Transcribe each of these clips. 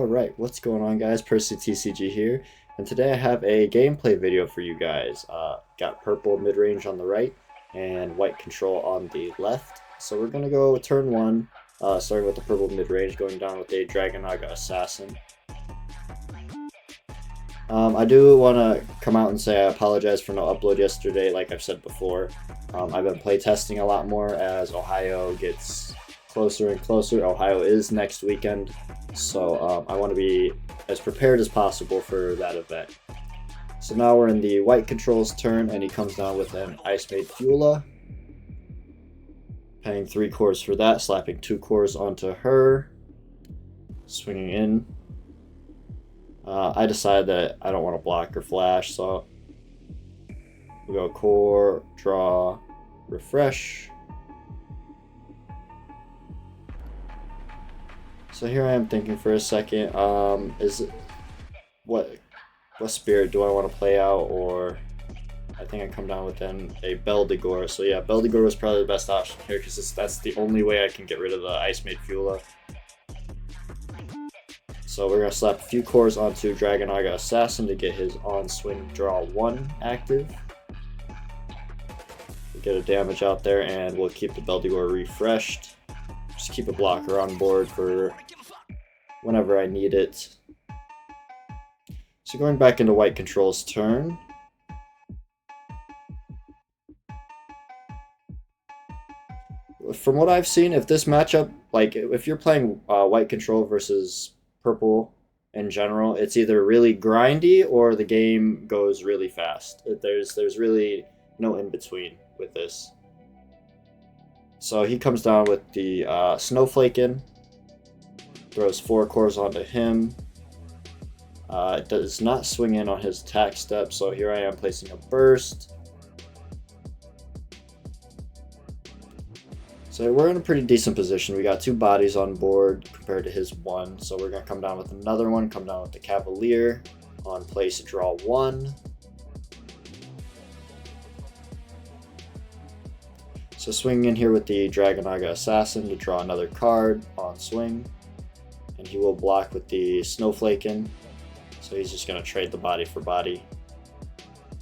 Alright, what's going on guys? Percy TCG here, and today I have a gameplay video for you guys. Got purple mid-range on the right, and white control on the left. So we're going to go turn 1, starting with the purple mid-range, going down with a Dragonaga Assassin. I do want to come out and say I apologize for no upload yesterday, like I've said before. I've been playtesting a lot more as Ohio gets closer and closer. Ohio is next weekend, so I want to be as prepared as possible for that event. So now we're in the white control's turn, and he comes down with an Ice Maid Fuela, paying 3 cores for that, slapping 2 cores onto her, swinging in. I decide that I don't want to block or flash, so we go core, draw, refresh. So here I am thinking for a second, what spirit do I want to play out, or I think I come down with then a Beldigor. So yeah, Beldigor was probably the best option here because that's the only way I can get rid of the Ice Maid Fuela. So we're going to slap a few cores onto Dragonaga Assassin to get his on-swing draw 1 active. We'll get a damage out there, and we'll keep the Beldigor refreshed. Just keep a blocker on board for whenever I need it. So going back into white control's turn. From what I've seen, if this matchup, like if you're playing white control versus purple in general, it's either really grindy or the game goes really fast. There's really no in between with this. So he comes down with the Snowflakin, throws 4 cores onto him. It does not swing in on his attack step, so here I am placing a burst. So we're in a pretty decent position. We got 2 bodies on board compared to his 1, so we're going to come down with another one, come down with the Cavalier, on place draw 1. So swinging in here with the Dragonaga Assassin to draw another card on swing, and he will block with the Snowflakin, so he's just going to trade the body for body.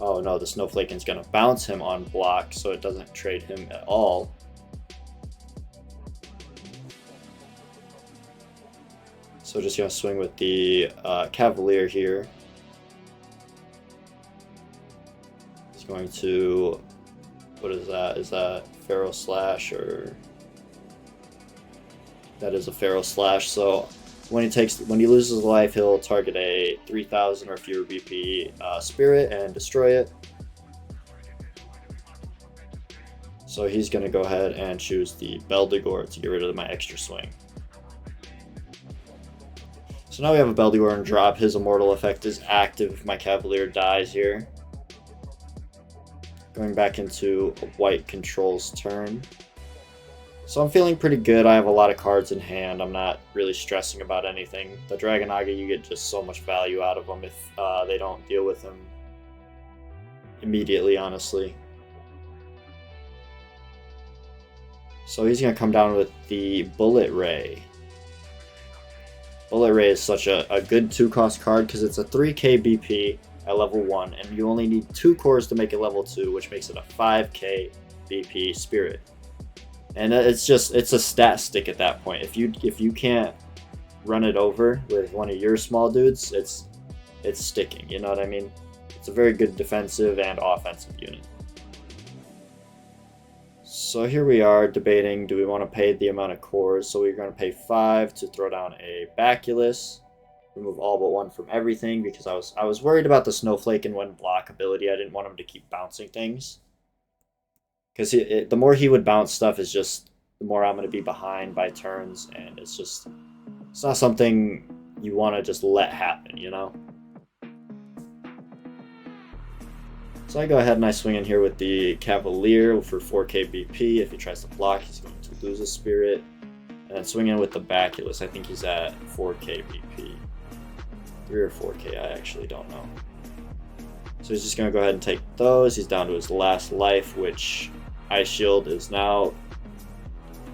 Oh no, the Snowflakin's going to bounce him on block, so it doesn't trade him at all. So just going to swing with the Cavalier here. He's going to, what is that? Is that Feral Slash, or that is a Feral Slash? So when he loses life, he'll target a 3,000 or fewer BP spirit and destroy it. So he's going to go ahead and choose the Beldigor to get rid of my extra swing. So now we have a Beldigor and drop. His immortal effect is active if my Cavalier dies here. Going back into white control's turn. So I'm feeling pretty good. I have a lot of cards in hand. I'm not really stressing about anything. The Dragonaga, you get just so much value out of them if they don't deal with him immediately, honestly. So he's going to come down with the Bullet Ray. Bullet Ray is such a good 2-cost card because it's a 3k BP at level 1, and you only need 2 cores to make it level 2, which makes it a 5k BP spirit. And it's a stat stick at that point. If you can't run it over with one of your small dudes, it's sticking, you know what I mean? It's a very good defensive and offensive unit. So here we are debating, do we want to pay the amount of cores? So we're going to pay 5 to throw down a Baculus, remove all but 1 from everything, because I was worried about the Snowflake and 1 block ability. I didn't want him to keep bouncing things, because the more he would bounce stuff is just the more I'm going to be behind by turns, and it's not something you want to just let happen, you know? So I go ahead and I swing in here with the Cavalier for 4k BP. If he tries to block, he's going to lose a spirit. And then swing in with the Baculus. I think he's at 4k BP. 3 or 4k, I actually don't know. So he's just going to go ahead and take those. He's down to his last life, which Ice Shield is now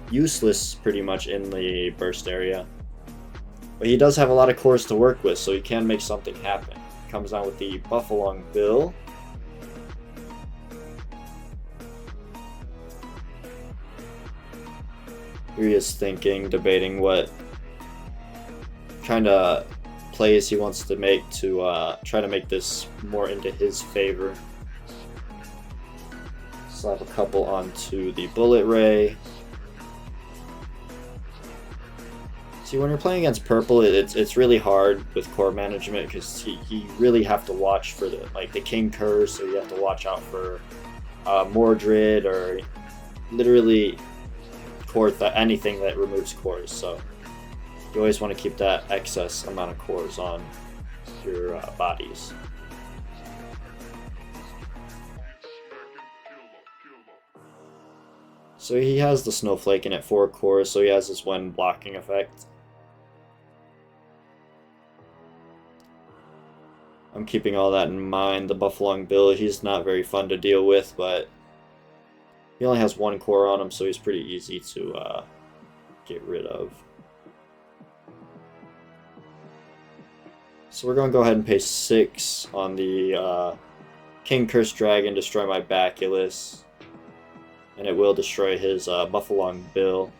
useless pretty much in the burst area. But he does have a lot of cores to work with, so he can make something happen. Comes down with the Buffalong Bill. Here he is thinking, debating what kind of plays he wants to make to try to make this more into his favor. Slap a couple onto the Bullet Ray. See, when you're playing against purple, it's really hard with core management because you really have to watch for the King Curse, or you have to watch out for Mordred, or literally anything that removes cores. So you always want to keep that excess amount of cores on your bodies. So he has the Snowflake in at 4 cores, so he has this one blocking effect. I'm keeping all that in mind. The Buffalong Bill, he's not very fun to deal with, but he only has 1 core on him, so he's pretty easy to get rid of. So we're going to go ahead and pay 6 on the King Curse Dragon, destroy my Baculus, and it will destroy his Buffalong Bill.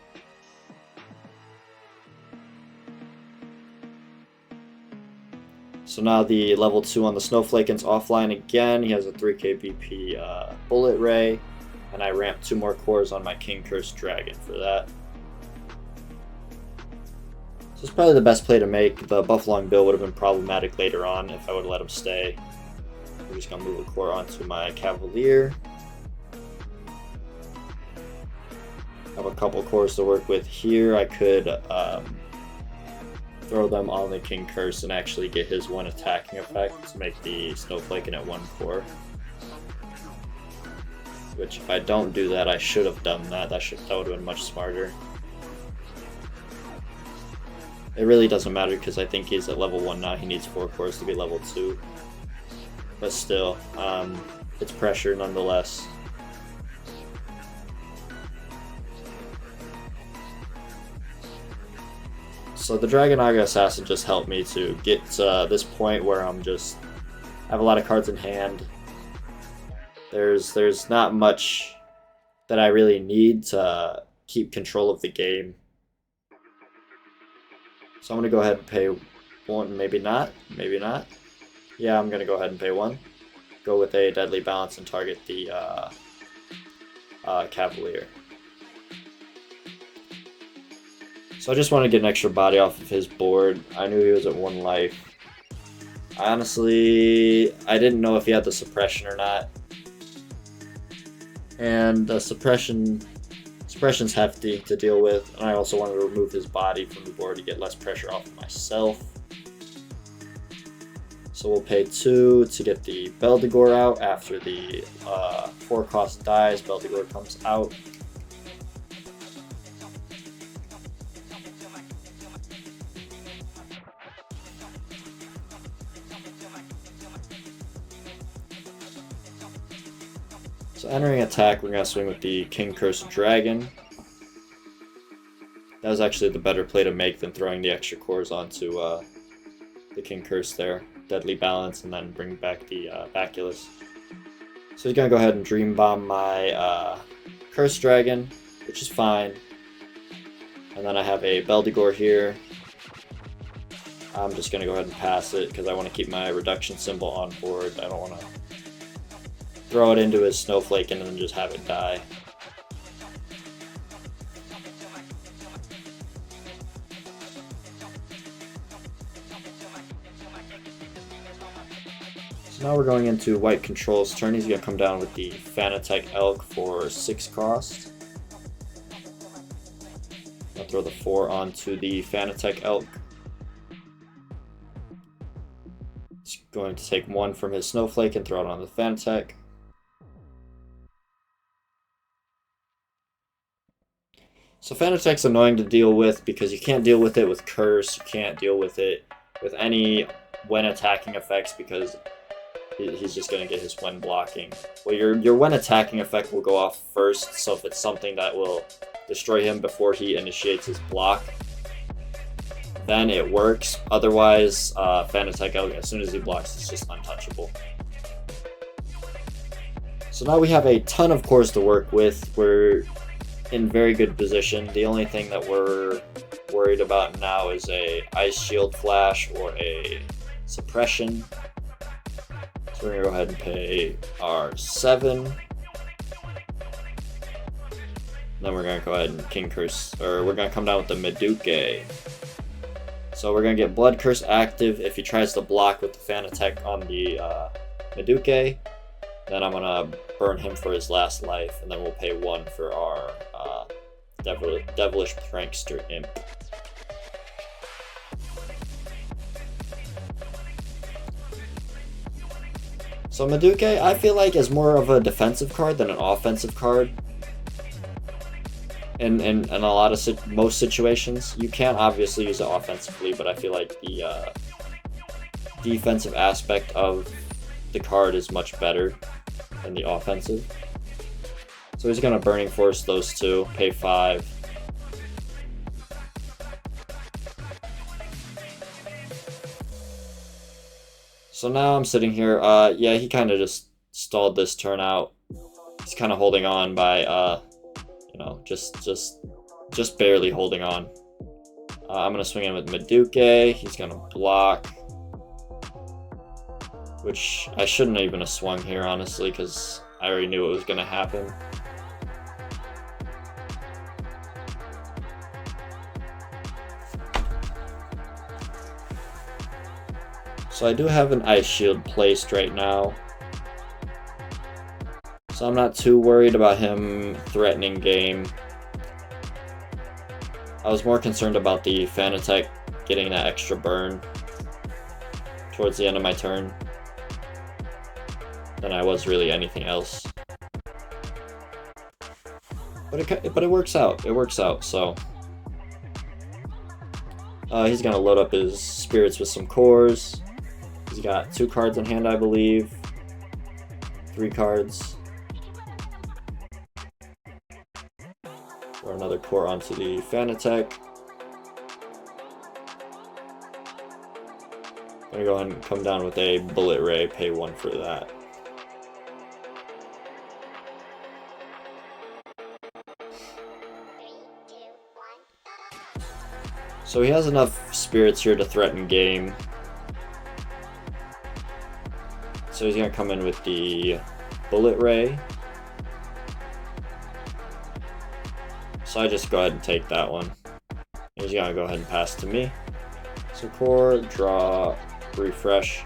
So now the level 2 on the Snowflaken's offline again. He has a 3k BP Bullet Ray, and I ramped 2 more cores on my King Curse Dragon for that. So it's probably the best play to make. The Buffalong Bill would have been problematic later on if I would have let him stay. I'm just going to move a core onto my Cavalier. I have a couple cores to work with here. I could throw them on the King Curse and actually get his 1 attacking effect to make the Snowflake in at 1 core. Which, if I don't do that, I should have done that. That would have been much smarter. It really doesn't matter because I think he's at level 1 now. He needs 4 cores to be level 2. But still, it's pressure nonetheless. So the Dragonaga Assassin just helped me to get to this point where I have a lot of cards in hand. There's not much that I really need to keep control of the game. So I'm going to go ahead and pay 1, maybe not. Yeah, I'm going to go ahead and pay 1. Go with a Deadly Balance and target the Cavalier. So I just want to get an extra body off of his board. I knew he was at 1 life. Honestly, I didn't know if he had the suppression or not. And the suppression's hefty to deal with. And I also wanted to remove his body from the board to get less pressure off of myself. So we'll pay 2 to get the Beldegor out. After the 4 cost dies, Beldegor comes out. So entering attack, we're going to swing with the King Curse Dragon. That was actually the better play to make than throwing the extra cores onto the King Curse there. Deadly Balance and then bring back the Baculus. So he's going to go ahead and Dream Bomb my Curse Dragon, which is fine. And then I have a Beldegor here. I'm just going to go ahead and pass it because I want to keep my reduction symbol on board. I don't want to throw it into his Snowflake and then just have it die. So now we're going into White Control's turn. He's going to come down with the Fanatec Elk for 6 cost. I'll throw the 4 onto the Fanatec Elk. He's going to take 1 from his Snowflake and throw it on the Fanatec. So Fanatec's annoying to deal with because you can't deal with it with Curse, you can't deal with it with any when attacking effects because he's just going to get his when blocking. Well, your when attacking effect will go off first, so if it's something that will destroy him before he initiates his block, then it works. Otherwise, Fanatec out, as soon as he blocks, it's just untouchable. So now we have a ton of cores to work with. We're in very good position. The only thing that we're worried about now is a ice shield flash or a suppression. So we're gonna go ahead and pay our 7. Then we're gonna go ahead and King Curse, or we're gonna come down with the Meduke. So we're gonna get Blood Curse active if he tries to block with the Fanatec on the Meduke. Then I'm gonna burn him for his last life, and then we'll pay 1 for our Devilish Prankster Imp. So Meduke, I feel like, is more of a defensive card than an offensive card. In a lot of most situations, you can obviously use it offensively, but I feel like the defensive aspect of the card is much better than the offensive. So he's gonna Burning Force those two, pay 5. So now I'm sitting here. Yeah, he kind of just stalled this turn out. He's kind of holding on by, you know, just barely holding on. I'm gonna swing in with Meduke. He's gonna block, which I shouldn't even have swung here, honestly, because I already knew it was gonna happen. So I do have an Ice Shield placed right now, so I'm not too worried about him threatening game. I was more concerned about the Fanatec getting that extra burn towards the end of my turn than I was really anything else. But it works out. It works out. So he's gonna load up his spirits with some cores. He's got 2 cards in hand, I believe. 3 cards. Or another core onto the Fanatec. Gonna go ahead and come down with a Bullet Ray, pay 1 for that. So he has enough spirits here to threaten game. So he's gonna come in with the Bullet Ray. So I just go ahead and take that one. He's gonna go ahead and pass to me. So core, draw, refresh.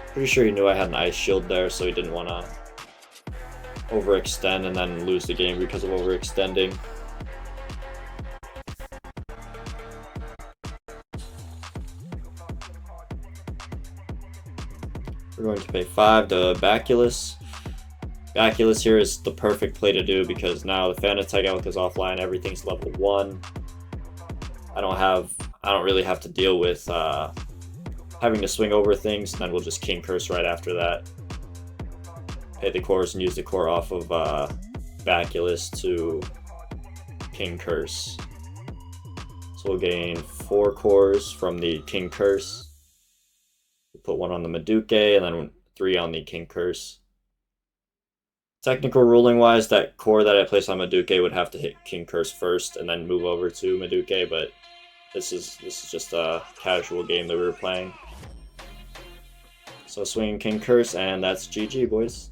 Pretty sure he knew I had an Ice Shield there, so he didn't want to overextend and then lose the game because of overextending. We're going to pay 5 to Baculus. Baculus here is the perfect play to do because now the Fanatec Elk is offline, everything's level 1. I don't really have to deal with having to swing over things, and then we'll just King Curse right after that. Pay the cores and use the core off of Baculus to King Curse. So we'll gain 4 cores from the King Curse. Put 1 on the Meduke and then 3 on the King Curse. Technical ruling wise, that core that I placed on Meduke would have to hit King Curse first and then move over to Meduke, but this is just a casual game that we were playing. So swinging King Curse, and that's GG, boys.